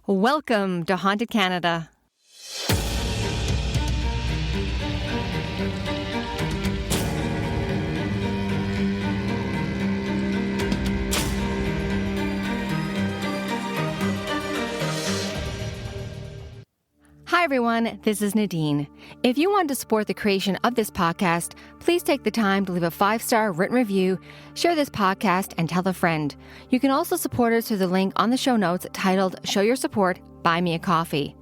Welcome to Haunted Canada. Hi everyone, this is Nadine. If you want to support the creation of this podcast, please take the time to leave a 5-star written review, share this podcast, and tell a friend. You can also support us through the link on the show notes titled Show Your Support, Buy Me a Coffee.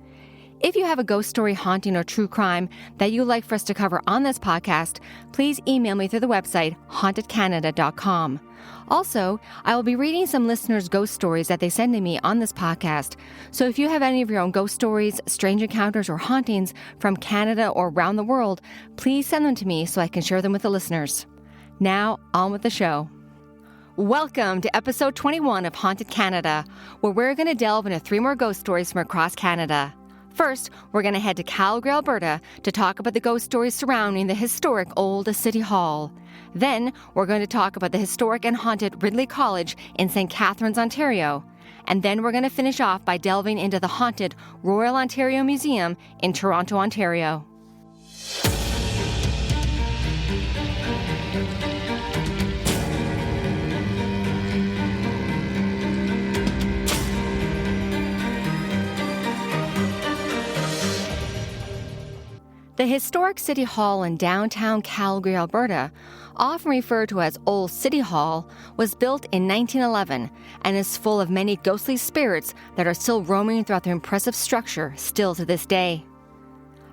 If you have a ghost story, haunting, or true crime that you'd like for us to cover on this podcast, please email me through the website hauntedcanada.com. Also, I will be reading some listeners' ghost stories that they send to me on this podcast. So if you have any of your own ghost stories, strange encounters, or hauntings from Canada or around the world, please send them to me so I can share them with the listeners. Now, on with the show. Welcome to episode 21 of Haunted Canada, where we're going to delve into 3 more ghost stories from across Canada. First, we're going to head to Calgary, Alberta to talk about the ghost stories surrounding the historic old City Hall. Then, we're going to talk about the historic and haunted Ridley College in St. Catharines, Ontario. And then we're going to finish off by delving into the haunted Royal Ontario Museum in Toronto, Ontario. The historic City Hall in downtown Calgary, Alberta, often referred to as Old City Hall, was built in 1911 and is full of many ghostly spirits that are still roaming throughout the impressive structure still to this day.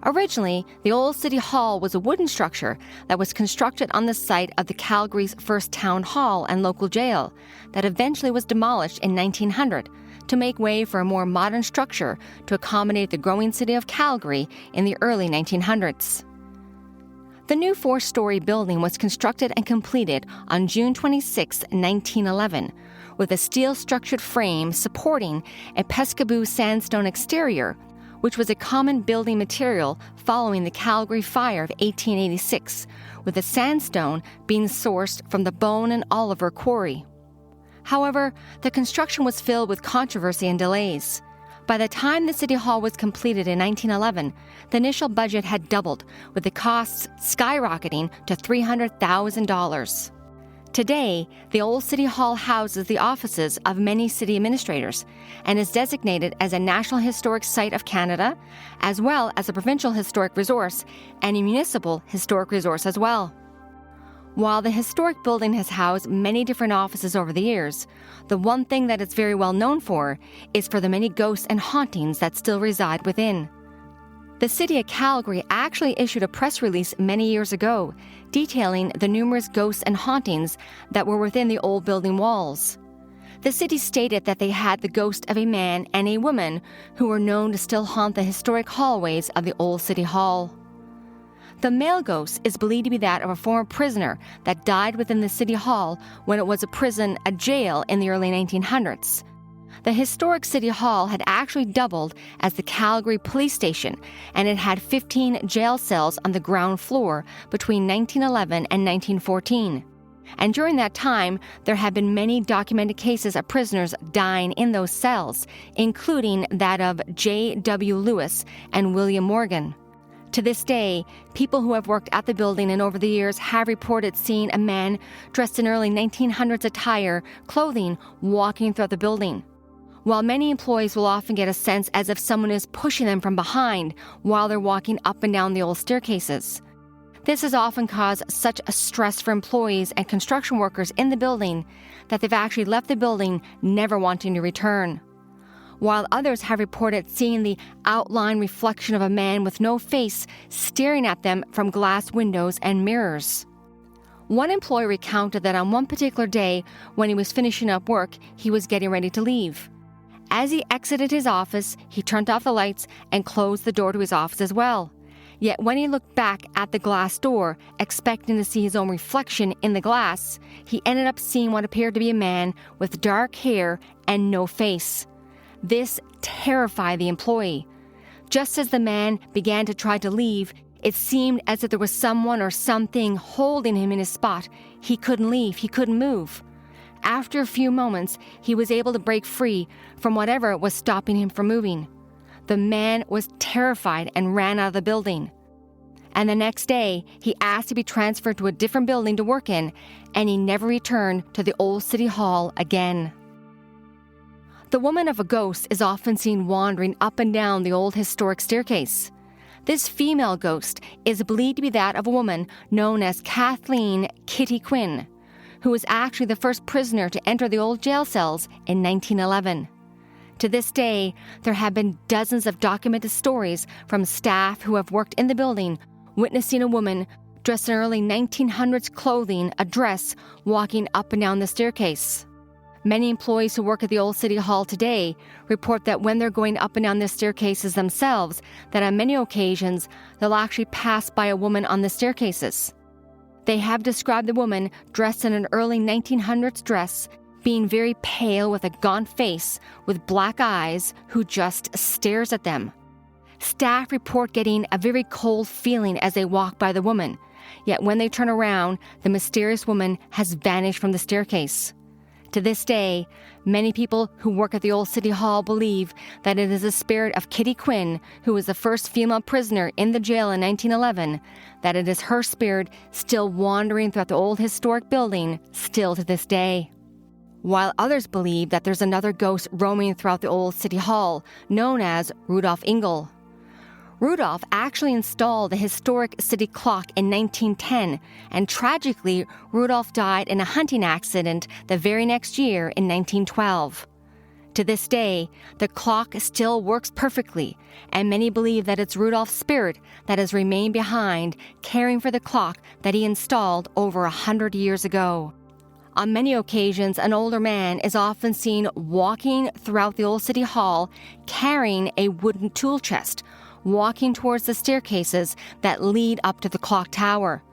Originally, the Old City Hall was a wooden structure that was constructed on the site of the Calgary's first town hall and local jail that eventually was demolished in 1900 to make way for a more modern structure to accommodate the growing city of Calgary in the early 1900s. The new 4-story building was constructed and completed on June 26, 1911, with a steel-structured frame supporting a Pixabay sandstone exterior, which was a common building material following the Calgary fire of 1886, with the sandstone being sourced from the Bone and Oliver quarry. However, the construction was filled with controversy and delays. By the time the City Hall was completed in 1911, the initial budget had doubled, with the costs skyrocketing to $300,000. Today, the Old City Hall houses the offices of many city administrators and is designated as a National Historic Site of Canada, as well as a provincial historic resource and a municipal historic resource as well. While the historic building has housed many different offices over the years, the one thing that it's very well known for is for the many ghosts and hauntings that still reside within. The city of Calgary actually issued a press release many years ago detailing the numerous ghosts and hauntings that were within the old building walls. The city stated that they had the ghost of a man and a woman who were known to still haunt the historic hallways of the old City Hall. The male ghost is believed to be that of a former prisoner that died within the City Hall when it was a jail in the early 1900s. The historic City Hall had actually doubled as the Calgary Police Station, and it had 15 jail cells on the ground floor between 1911 and 1914. And during that time, there have been many documented cases of prisoners dying in those cells, including that of J.W. Lewis and William Morgan. To this day, people who have worked at the building and over the years have reported seeing a man dressed in early 1900s attire, clothing, walking throughout the building. While many employees will often get a sense as if someone is pushing them from behind while they're walking up and down the old staircases. This has often caused such a stress for employees and construction workers in the building that they've actually left the building never wanting to return. While others have reported seeing the outline reflection of a man with no face staring at them from glass windows and mirrors. One employee recounted that on one particular day, when he was finishing up work, he was getting ready to leave. As he exited his office, he turned off the lights and closed the door to his office as well. Yet when he looked back at the glass door, expecting to see his own reflection in the glass, he ended up seeing what appeared to be a man with dark hair and no face. This terrified the employee. Just as the man began to try to leave, it seemed as if there was someone or something holding him in his spot. He couldn't leave. He couldn't move. after a few moments, he was able to break free from whatever was stopping him from moving. The man was terrified and ran out of the building. And the next day, he asked to be transferred to a different building to work in, and he never returned to the old city hall again. The woman of a ghost is often seen wandering up and down the old historic staircase. This female ghost is believed to be that of a woman known as Kathleen Kitty Quinn, who was actually the first prisoner to enter the old jail cells in 1911. To this day, there have been dozens of documented stories from staff who have worked in the building witnessing a woman dressed in early 1900s clothing, a dress, walking up and down the staircase. Many employees who work at the old city hall today report that when they're going up and down the staircases themselves, that on many occasions, they'll actually pass by a woman on the staircases. They have described the woman dressed in an early 1900s dress, being very pale with a gaunt face with black eyes, who just stares at them. Staff report getting a very cold feeling as they walk by the woman, yet when they turn around, the mysterious woman has vanished from the staircase. To this day, many people who work at the old city hall believe that it is the spirit of Kitty Quinn, who was the first female prisoner in the jail in 1911, that it is her spirit still wandering throughout the old historic building still to this day. While others believe that there's another ghost roaming throughout the old city hall, known as Rudolph Engel. Rudolph actually installed the historic city clock in 1910, and tragically, Rudolph died in a hunting accident the very next year in 1912. To this day, the clock still works perfectly, and many believe that it's Rudolph's spirit that has remained behind, caring for the clock that he installed over 100 years ago. On many occasions, an older man is often seen walking throughout the old city hall, carrying a wooden tool chest, walking towards the staircases that lead up to the clock tower.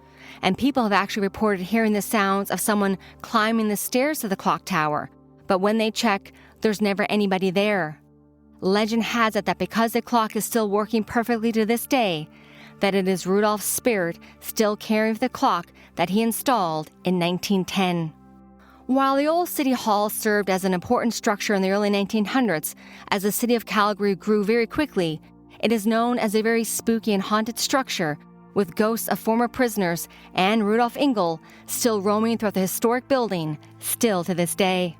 And people have actually reported hearing the sounds of someone climbing the stairs to the clock tower. But when they check, there's never anybody there. Legend has it that because the clock is still working perfectly to this day, that it is Rudolph's spirit still caring for the clock that he installed in 1910. While the old city hall served as an important structure in the early 1900s, as the city of Calgary grew very quickly, it is known as a very spooky and haunted structure, with ghosts of former prisoners and Rudolph Engel still roaming throughout the historic building, still to this day.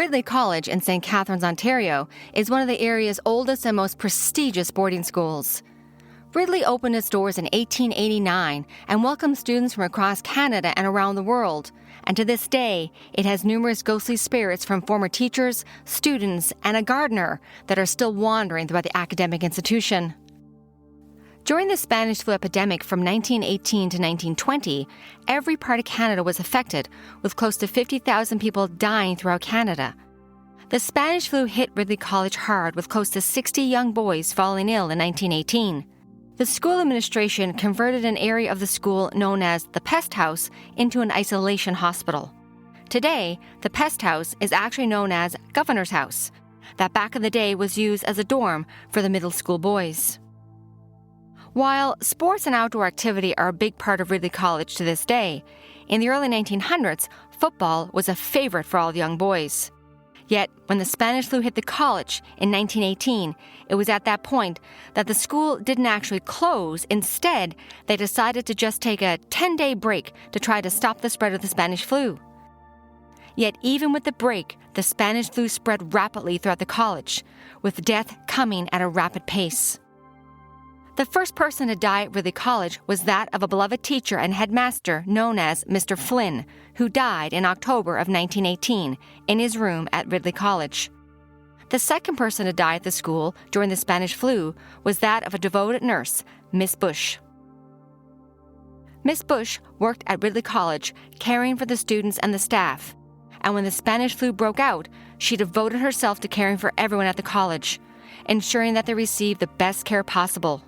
Ridley College in St. Catharines, Ontario, is one of the area's oldest and most prestigious boarding schools. Ridley opened its doors in 1889 and welcomed students from across Canada and around the world, and to this day, it has numerous ghostly spirits from former teachers, students, and a gardener that are still wandering throughout the academic institution. During the Spanish flu epidemic from 1918 to 1920, every part of Canada was affected, with close to 50,000 people dying throughout Canada. The Spanish flu hit Ridley College hard, with close to 60 young boys falling ill in 1918. The school administration converted an area of the school known as the Pest House into an isolation hospital. Today, the Pest House is actually known as Governor's House, that back in the day was used as a dorm for the middle school boys. While sports and outdoor activity are a big part of Ridley College to this day, in the early 1900s, football was a favorite for all the young boys. Yet, when the Spanish flu hit the college in 1918, it was at that point that the school didn't actually close. Instead, they decided to just take a 10-day break to try to stop the spread of the Spanish flu. Yet, even with the break, the Spanish flu spread rapidly throughout the college, with death coming at a rapid pace. The first person to die at Ridley College was that of a beloved teacher and headmaster known as Mr. Flynn, who died in October of 1918 in his room at Ridley College. The second person to die at the school during the Spanish flu was that of a devoted nurse, Miss Bush. Miss Bush worked at Ridley College, caring for the students and the staff, and when the Spanish flu broke out, she devoted herself to caring for everyone at the college, ensuring that they received the best care possible.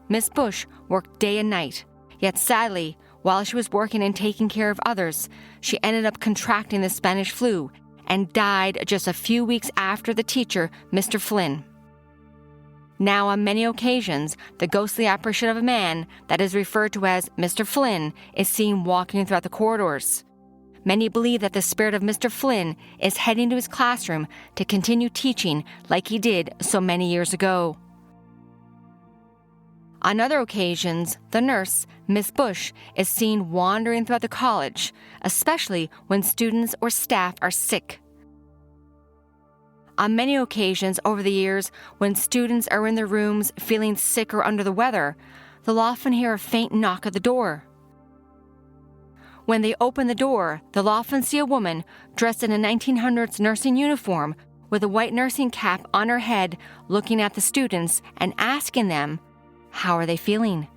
Miss Bush worked day and night, yet sadly, While she was working and taking care of others, she ended up contracting the Spanish flu and died just a few weeks after the teacher, Mr. Flynn. Now, on many occasions, the ghostly apparition of a man that is referred to as Mr. Flynn is seen walking throughout the corridors. Many believe that the spirit of Mr. Flynn is heading to his classroom to continue teaching like he did so many years ago. On other occasions, the nurse, Miss Bush, is seen wandering throughout the college, especially when students or staff are sick. On many occasions over the years, when students are in their rooms feeling sick or under the weather, they'll often hear a faint knock at the door. When they open the door, they'll often see a woman dressed in a 1900s nursing uniform with a white nursing cap on her head looking at the students and asking them, how are they feeling?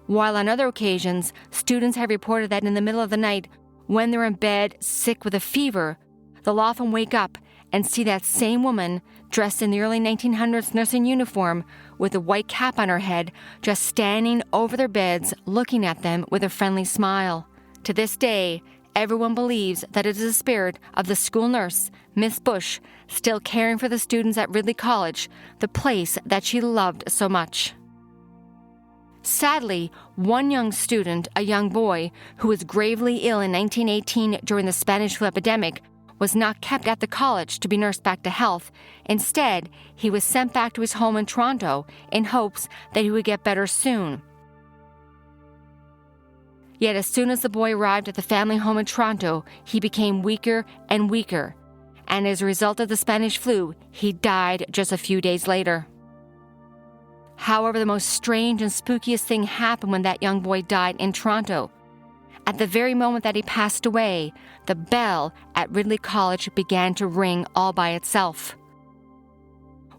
While on other occasions, students have reported that in the middle of the night, when they're in bed sick with a fever, they'll often wake up and see that same woman dressed in the early 1900s nursing uniform with a white cap on her head just standing over their beds looking at them with a friendly smile. To this day, everyone believes that it is the spirit of the school nurse, Miss Bush, still caring for the students at Ridley College, the place that she loved so much. Sadly, one young student, a young boy, who was gravely ill in 1918 during the Spanish flu epidemic, was not kept at the college to be nursed back to health. Instead, he was sent back to his home in Toronto in hopes that he would get better soon. Yet as soon as the boy arrived at the family home in Toronto, he became weaker and weaker, and as a result of the Spanish flu, he died just a few days later. However, the most strange and spookiest thing happened when that young boy died in Toronto. At the very moment that he passed away, the bell at Ridley College began to ring all by itself.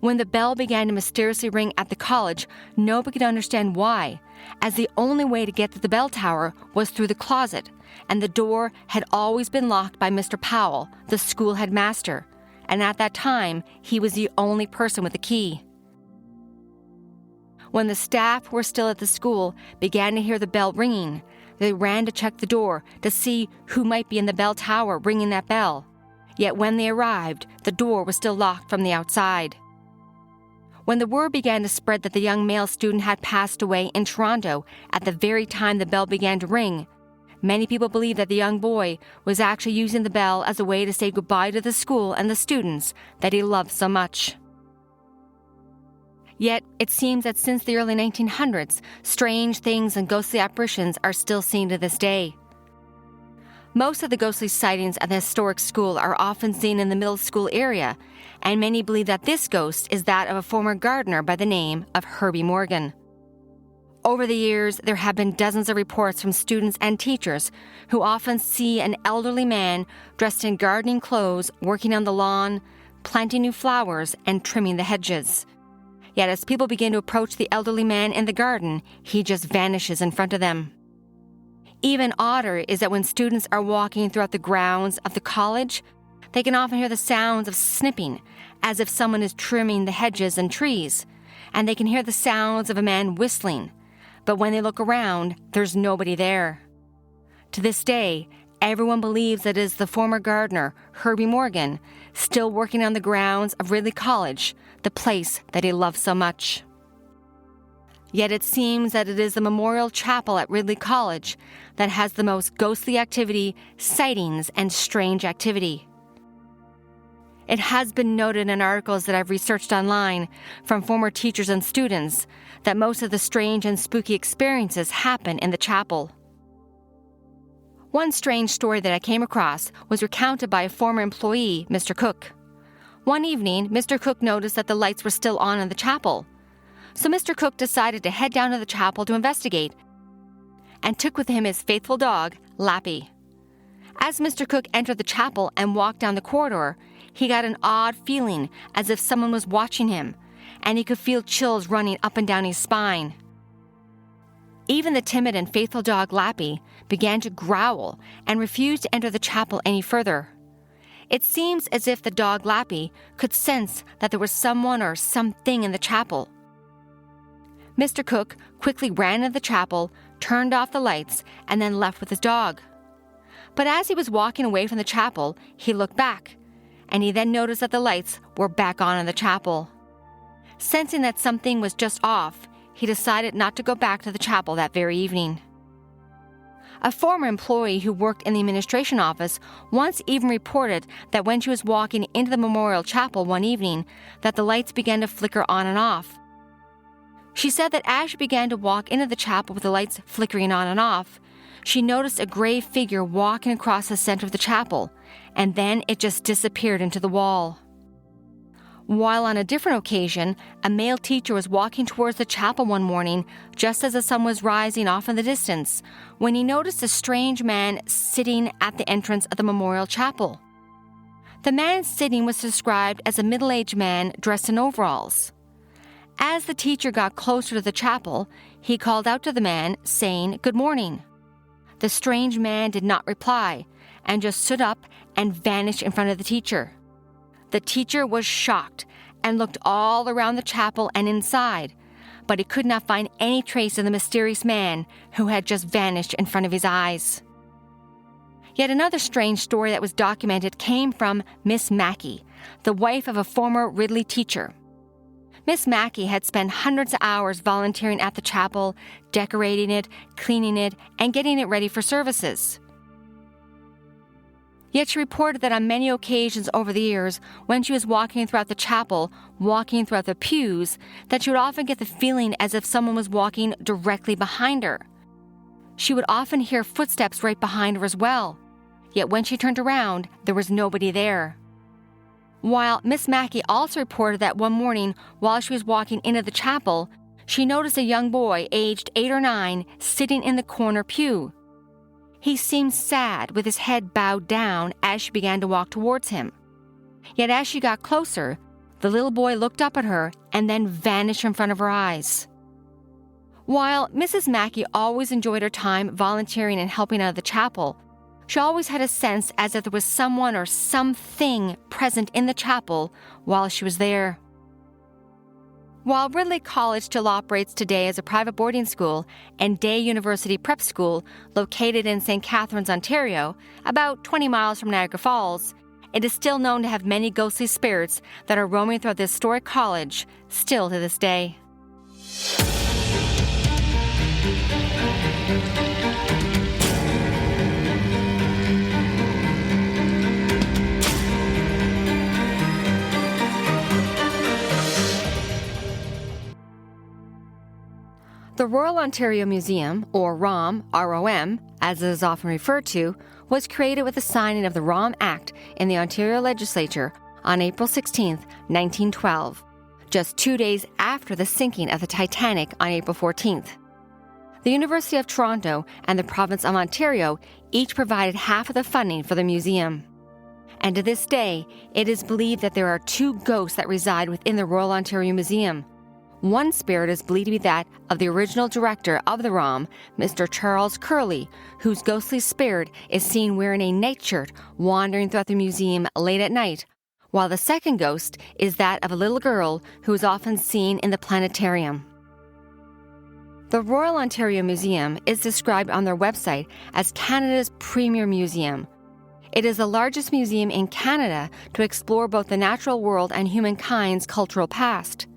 When the bell began to mysteriously ring at the college, nobody could understand why, as the only way to get to the bell tower was through the closet, and the door had always been locked by Mr. Powell, the school headmaster, and at that time, he was the only person with the key. When the staff who were still at the school began to hear the bell ringing, they ran to check the door to see who might be in the bell tower ringing that bell. Yet when they arrived, the door was still locked from the outside. When the word began to spread that the young male student had passed away in Toronto at the very time the bell began to ring, many people believed that the young boy was actually using the bell as a way to say goodbye to the school and the students that he loved so much. Yet, it seems that since the early 1900s, strange things and ghostly apparitions are still seen to this day. Most of the ghostly sightings at the historic school are often seen in the middle school area, and many believe that this ghost is that of a former gardener by the name of Herbie Morgan. Over the years, there have been dozens of reports from students and teachers who often see an elderly man dressed in gardening clothes working on the lawn, planting new flowers, and trimming the hedges. Yet as people begin to approach the elderly man in the garden, he just vanishes in front of them. Even odder is that when students are walking throughout the grounds of the college, they can often hear the sounds of snipping, as if someone is trimming the hedges and trees, and they can hear the sounds of a man whistling. But when they look around, there's nobody there. To this day, everyone believes that it is the former gardener, Herbie Morgan, still working on the grounds of Ridley College, the place that he loved so much. Yet it seems that it is the memorial chapel at Ridley College that has the most ghostly activity, sightings, and strange activity. It has been noted in articles that I've researched online from former teachers and students that most of the strange and spooky experiences happen in the chapel. One strange story that I came across was recounted by a former employee, Mr. Cook. One evening, Mr. Cook noticed that the lights were still on in the chapel. So Mr. Cook decided to head down to the chapel to investigate and took with him his faithful dog, Lappy. As Mr. Cook entered the chapel and walked down the corridor, he got an odd feeling as if someone was watching him, and he could feel chills running up and down his spine. Even the timid and faithful dog Lappy began to growl and refused to enter the chapel any further. It seems as if the dog Lappy could sense that there was someone or something in the chapel. Mr. Cook quickly ran into the chapel, turned off the lights, and then left with his dog. But as he was walking away from the chapel, he looked back, and he then noticed that the lights were back on in the chapel. Sensing that something was just off, he decided not to go back to the chapel that very evening. A former employee who worked in the administration office once even reported that when she was walking into the memorial chapel one evening, that the lights began to flicker on and off. She said that as she began to walk into the chapel with the lights flickering on and off, she noticed a gray figure walking across the center of the chapel, and then it just disappeared into the wall. While on a different occasion, a male teacher was walking towards the chapel one morning just as the sun was rising off in the distance, when he noticed a strange man sitting at the entrance of the memorial chapel. The man sitting was described as a middle-aged man dressed in overalls. As the teacher got closer to the chapel, he called out to the man, saying, "Good morning." The strange man did not reply and just stood up and vanished in front of the teacher. The teacher was shocked and looked all around the chapel and inside, but he could not find any trace of the mysterious man who had just vanished in front of his eyes. Yet another strange story that was documented came from Miss Mackey, the wife of a former Ridley teacher. Miss Mackey had spent hundreds of hours volunteering at the chapel, decorating it, cleaning it, and getting it ready for services. Yet she reported that on many occasions over the years, when she was walking throughout the chapel, walking throughout the pews, that she would often get the feeling as if someone was walking directly behind her. She would often hear footsteps right behind her as well, yet when she turned around, there was nobody there. While Miss Mackey also reported that one morning while she was walking into the chapel, she noticed a young boy aged 8 or 9 sitting in the corner pew. He seemed sad with his head bowed down as she began to walk towards him. Yet as she got closer, the little boy looked up at her and then vanished in front of her eyes. While Mrs. Mackey always enjoyed her time volunteering and helping out of the chapel, she always had a sense as if there was someone or something present in the chapel while she was there. While Ridley College still operates today as a private boarding school and day university prep school located in St. Catharines, Ontario, about 20 miles from Niagara Falls, it is still known to have many ghostly spirits that are roaming throughout this historic college still to this day. The Royal Ontario Museum, or ROM, R-O-M, as it is often referred to, was created with the signing of the ROM Act in the Ontario Legislature on April 16, 1912, just 2 days after the sinking of the Titanic on April 14th. The University of Toronto and the Province of Ontario each provided half of the funding for the museum. And to this day, it is believed that there are 2 ghosts that reside within the Royal Ontario Museum. One spirit is believed to be that of the original director of the ROM, Mr. Charles Curley, whose ghostly spirit is seen wearing a nightshirt wandering throughout the museum late at night, while the second ghost is that of a little girl who is often seen in the planetarium. The Royal Ontario Museum is described on their website as Canada's premier museum. It is the largest museum in Canada to explore both the natural world and humankind's cultural past.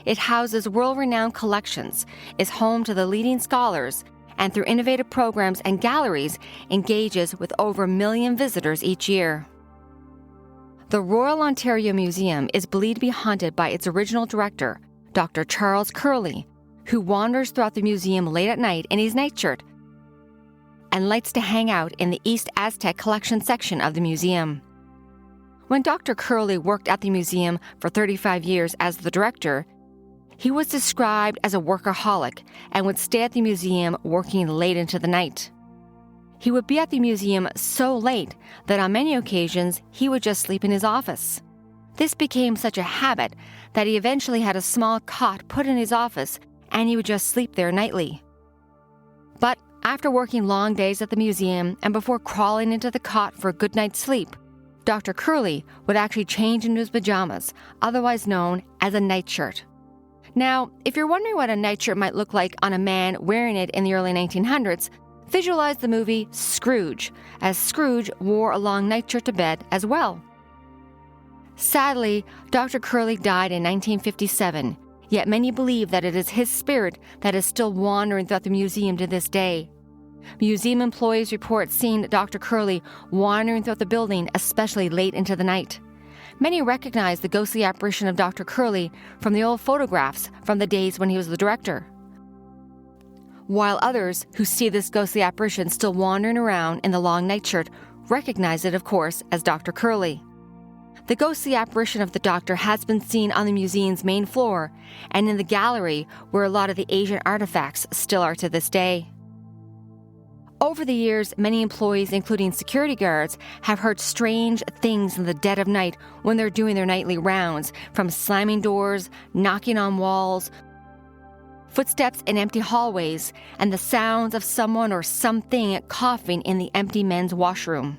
It houses world-renowned collections, is home to the leading scholars, and through innovative programs and galleries, engages with over 1 million visitors each year. The Royal Ontario Museum is believed to be haunted by its original director, Dr. Charles Curley, who wanders throughout the museum late at night in his nightshirt and likes to hang out in the East Aztec collection section of the museum. When Dr. Curley worked at the museum for 35 years as the director, he was described as a workaholic and would stay at the museum working late into the night. He would be at the museum so late that on many occasions he would just sleep in his office. This became such a habit that he eventually had a small cot put in his office and he would just sleep there nightly. But after working long days at the museum and before crawling into the cot for a good night's sleep, Dr. Curley would actually change into his pajamas, otherwise known as a nightshirt. Now, if you're wondering what a nightshirt might look like on a man wearing it in the early 1900s, visualize the movie Scrooge, as Scrooge wore a long nightshirt to bed as well. Sadly, Dr. Curley died in 1957, yet many believe that it is his spirit that is still wandering throughout the museum to this day. Museum employees report seeing Dr. Curley wandering throughout the building, especially late into the night. Many recognize the ghostly apparition of Dr. Curley from the old photographs from the days when he was the director, while others who see this ghostly apparition still wandering around in the long nightshirt recognize it, of course, as Dr. Curley. The ghostly apparition of the doctor has been seen on the museum's main floor and in the gallery where a lot of the Asian artifacts still are to this day. Over the years, many employees, including security guards, have heard strange things in the dead of night when they're doing their nightly rounds, from slamming doors, knocking on walls, footsteps in empty hallways, and the sounds of someone or something coughing in the empty men's washroom.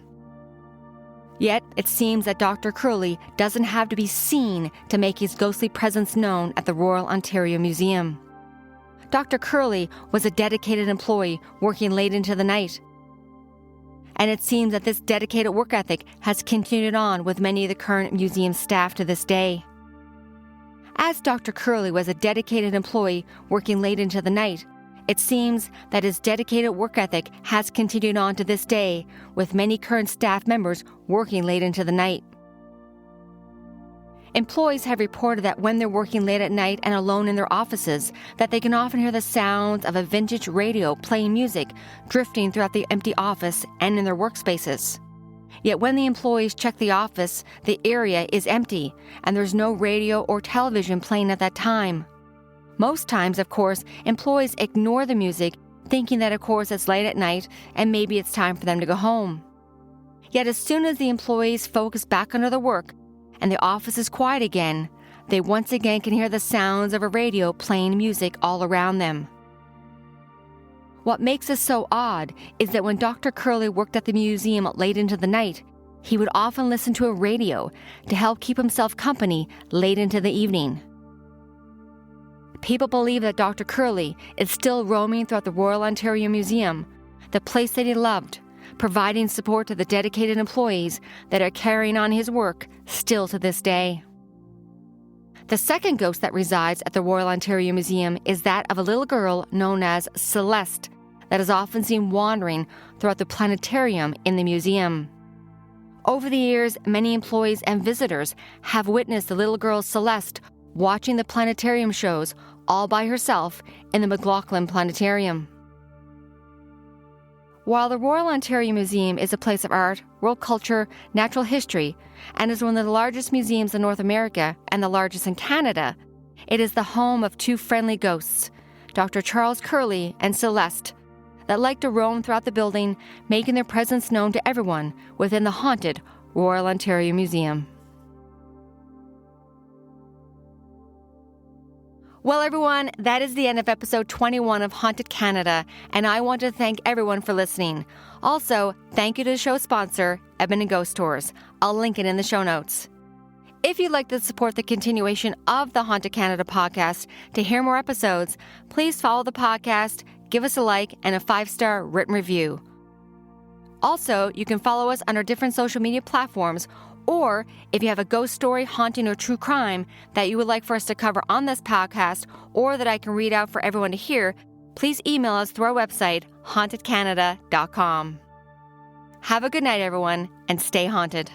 Yet, it seems that Dr. Curley doesn't have to be seen to make his ghostly presence known at the Royal Ontario Museum. Dr. Curley was a dedicated employee working late into the night. And it seems that this dedicated work ethic has continued on with many of the current museum staff to this day. As Dr. Curley was a dedicated employee working late into the night, it seems that his dedicated work ethic has continued on to this day, with many current staff members working late into the night. Employees have reported that when they're working late at night and alone in their offices, that they can often hear the sounds of a vintage radio playing music drifting throughout the empty office and in their workspaces. Yet when the employees check the office, the area is empty, and there's no radio or television playing at that time. Most times, of course, employees ignore the music, thinking that, of course, it's late at night and maybe it's time for them to go home. Yet as soon as the employees focus back on their work and the office is quiet again, they once again can hear the sounds of a radio playing music all around them. What makes this so odd is that when Dr. Curley worked at the museum late into the night, he would often listen to a radio to help keep himself company late into the evening. People believe that Dr. Curley is still roaming throughout the Royal Ontario Museum, the place that he loved, providing support to the dedicated employees that are carrying on his work still to this day. The second ghost that resides at the Royal Ontario Museum is that of a little girl known as Celeste that is often seen wandering throughout the planetarium in the museum. Over the years, many employees and visitors have witnessed the little girl Celeste watching the planetarium shows all by herself in the McLaughlin Planetarium. While the Royal Ontario Museum is a place of art, world culture, natural history, and is one of the largest museums in North America and the largest in Canada, it is the home of two friendly ghosts, Dr. Charles Curley and Celeste, that like to roam throughout the building, making their presence known to everyone within the haunted Royal Ontario Museum. Well, everyone, that is the end of episode 21 of Haunted Canada, and I want to thank everyone for listening. Also, thank you to the show sponsor, Edmonton Ghost Tours. I'll link it in the show notes. If you'd like to support the continuation of the Haunted Canada podcast to hear more episodes, please follow the podcast, give us a like, and a 5-star written review. Also, you can follow us on our different social media platforms, or if you have a ghost story, haunting, or true crime that you would like for us to cover on this podcast or that I can read out for everyone to hear, please email us through our website, hauntedcanada.com. Have a good night, everyone, and stay haunted.